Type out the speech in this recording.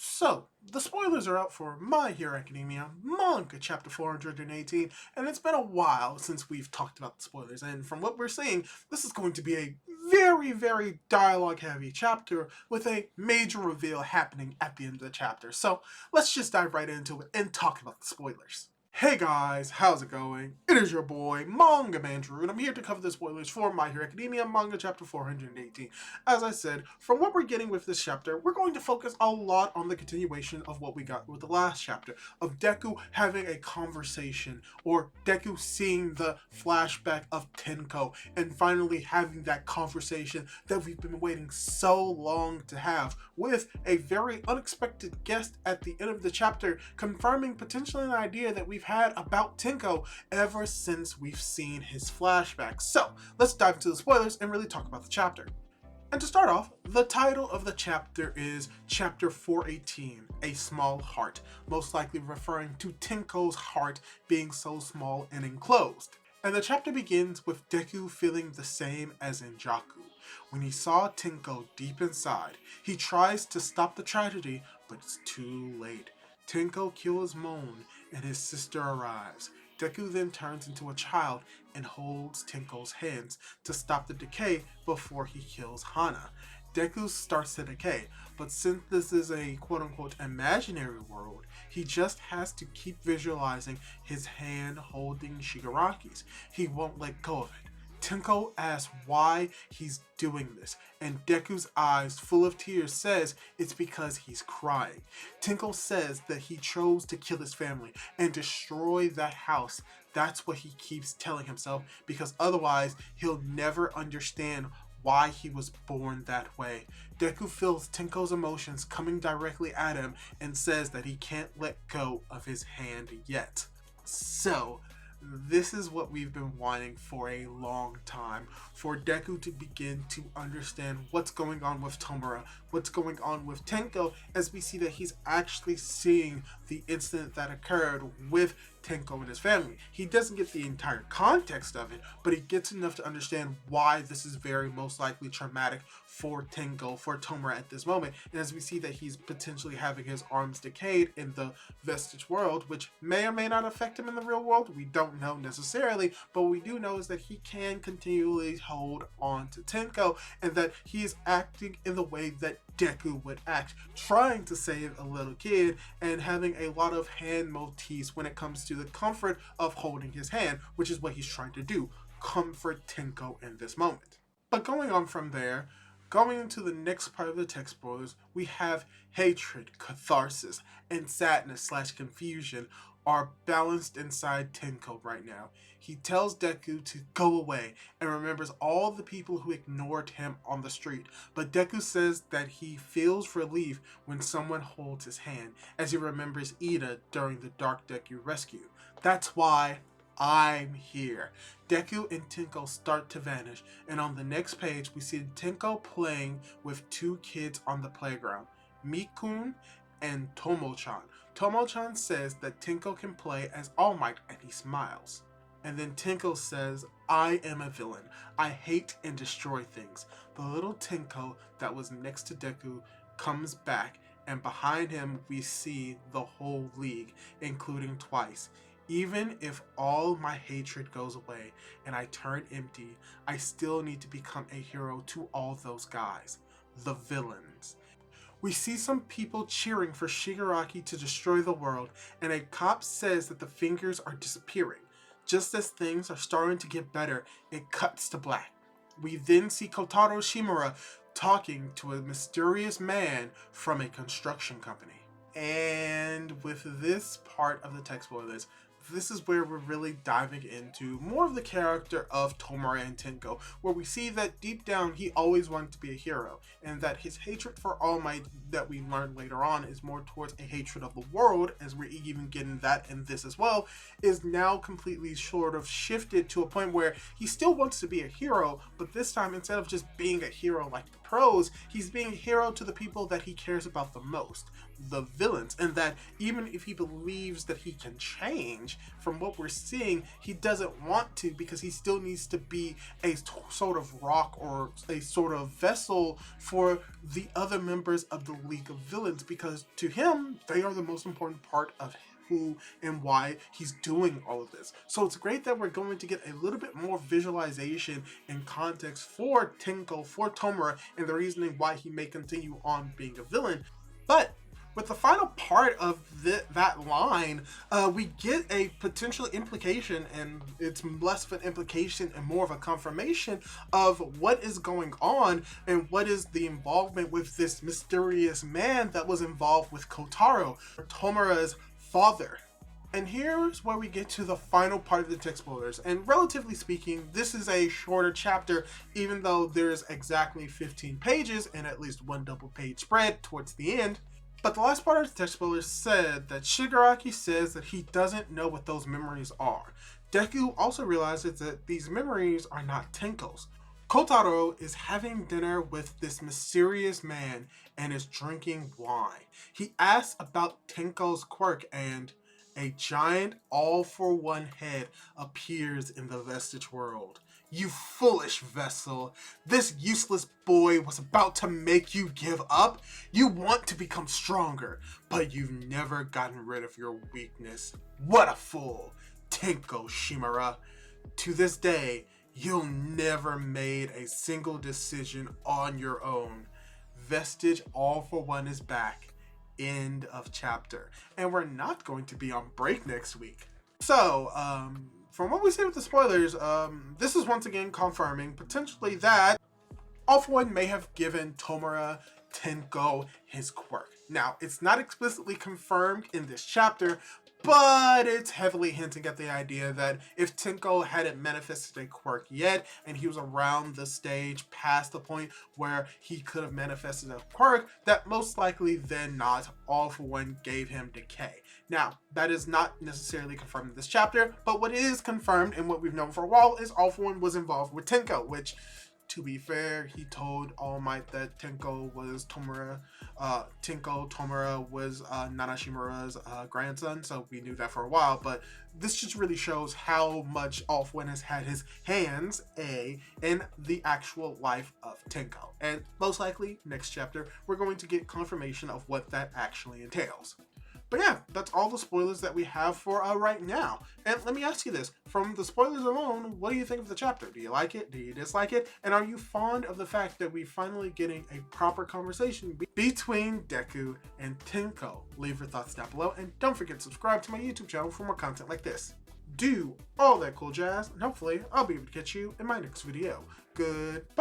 So, the spoilers are out for My Hero Academia Manga Chapter 418, and it's been a while since we've talked about the spoilers, and from what we're seeing, this is going to be a very dialogue-heavy chapter with a major reveal happening at the end of the chapter. So, let's just dive right into it and talk about the spoilers. Hey guys, how's it going? It is your boy, Manga Man Drew, and I'm here to cover the spoilers for My Hero Academia Manga Chapter 418. As I said, from what we're getting with this chapter, we're going to focus a lot on the continuation of what we got with the last chapter, of Deku having a conversation, or Deku seeing the flashback of Tenko, and finally having that conversation that we've been waiting so long to have, with a very unexpected guest at the end of the chapter, confirming potentially an idea that we've had about Tenko ever since we've seen his flashbacks. So, let's dive into the spoilers and really talk about the chapter. And to start off, the title of the chapter is Chapter 418, A Small Heart, most likely referring to Tenko's heart being so small and enclosed. And the chapter begins with Deku feeling the same as in Jaku. When he saw Tenko deep inside, he tries to stop the tragedy, but it's too late. Tenko kills Moan, and his sister arrives. Deku then turns into a child and holds Tenko's hands to stop the decay before he kills Hana. Deku starts to decay, but since this is a quote-unquote imaginary world, he just has to keep visualizing his hand holding Shigaraki's. He won't let go of it. Tenko asks why he's doing this, and Deku's eyes full of tears says it's because he's crying. Tenko says that he chose to kill his family and destroy that house. That's what he keeps telling himself, because otherwise he'll never understand why he was born that way. Deku feels Tenko's emotions coming directly at him and says that he can't let go of his hand yet. So, this is what we've been wanting for a long time, for Deku to begin to understand what's going on with Tomura, what's going on with Tenko, as we see that he's actually seeing the incident that occurred with Tenko and his family. He doesn't get the entire context of it, but he gets enough to understand why this is very most likely traumatic for Tenko, for Tomura at this moment. And as we see that he's potentially having his arms decayed in the vestige world, which may or may not affect him in the real world, we don't know necessarily, but what we do know is that he can continually hold on to Tenko, and that he is acting in the way that Deku would act, trying to save a little kid and having a lot of hand motifs when it comes to the comfort of holding his hand, which is what he's trying to do, comfort Tenko in this moment. But going on from there, going into the next part of the text spoilers, we have hatred, catharsis, and sadness/confusion are balanced inside Tenko right now. He tells Deku to go away and remembers all the people who ignored him on the street, but Deku says that he feels relief when someone holds his hand, as he remembers Ida during the Dark Deku rescue. That's why I'm here. Deku and Tenko start to vanish, and on the next page we see Tenko playing with two kids on the playground, Mikun and Tomo-chan. Tomo-chan says that Tenko can play as All Might, and he smiles. And then Tenko says, I am a villain. I hate and destroy things. The little Tenko that was next to Deku comes back, and behind him we see the whole league, including Twice. Even if all my hatred goes away and I turn empty, I still need to become a hero to all those guys, the villains. We see some people cheering for Shigaraki to destroy the world, and a cop says that the fingers are disappearing. Just as things are starting to get better, it cuts to black. We then see Kotaro Shimura talking to a mysterious man from a construction company. And with this part of the text spoilers, this is where we're really diving into more of the character of Tomura and Tenko, where we see that deep down he always wanted to be a hero, and that his hatred for All Might that we learn later on is more towards a hatred of the world, as we're even getting that in this as well, is now completely sort of shifted to a point where he still wants to be a hero, but this time instead of just being a hero like the pros, he's being a hero to the people that he cares about the most, the villains, and that even if he believes that he can change, change. From what we're seeing, he doesn't want to, because he still needs to be a sort of rock or a sort of vessel for the other members of the League of Villains, because to him, they are the most important part of who and why he's doing all of this. So it's great that we're going to get a little bit more visualization and context for Tenko, for Tomura, and the reasoning why he may continue on being a villain. But with the final part of that line, we get a potential implication, and it's less of an implication and more of a confirmation of what is going on and what is the involvement with this mysterious man that was involved with Kotaro, Tomura's father. And here's where we get to the final part of the text spoilers. And relatively speaking, this is a shorter chapter, even though there's exactly 15 pages and at least one double page spread towards the end. But the last part of the text spoilers said that Shigaraki says that he doesn't know what those memories are. Deku also realizes that these memories are not Tenko's. Kotaro is having dinner with this mysterious man and is drinking wine. He asks about Tenko's quirk, and a giant all-for-one head appears in the vestige world. You foolish vessel. This useless boy was about to make you give up? You want to become stronger, but you've never gotten rid of your weakness. What a fool. Tenko Shimura. To this day, you'll never made a single decision on your own. Vestige All for One is back. End of chapter. And we're not going to be on break next week. So, from what we see with the spoilers, this is once again confirming potentially that All for One may have given Tomura Tenko his quirk. Now, it's not explicitly confirmed in this chapter, but it's heavily hinting at the idea that if Tenko hadn't manifested a quirk yet, and he was around the stage past the point where he could have manifested a quirk, that most likely then not, All for One gave him decay. Now, that is not necessarily confirmed in this chapter, but what is confirmed and what we've known for a while is All for One was involved with Tenko, which, to be fair, he told All Might that Tenko was Tomura was Nanashimura's grandson, so we knew that for a while, but this just really shows how much All for One has had his hands, in the actual life of Tenko. And most likely, next chapter, we're going to get confirmation of what that actually entails. But yeah, that's all the spoilers that we have for right now. And let me ask you this, from the spoilers alone, what do you think of the chapter? Do you like it? Do you dislike it? And are you fond of the fact that we're finally getting a proper conversation between Deku and Tenko? Leave your thoughts down below, and don't forget to subscribe to my YouTube channel for more content like this. Do all that cool jazz, and hopefully I'll be able to catch you in my next video. Goodbye!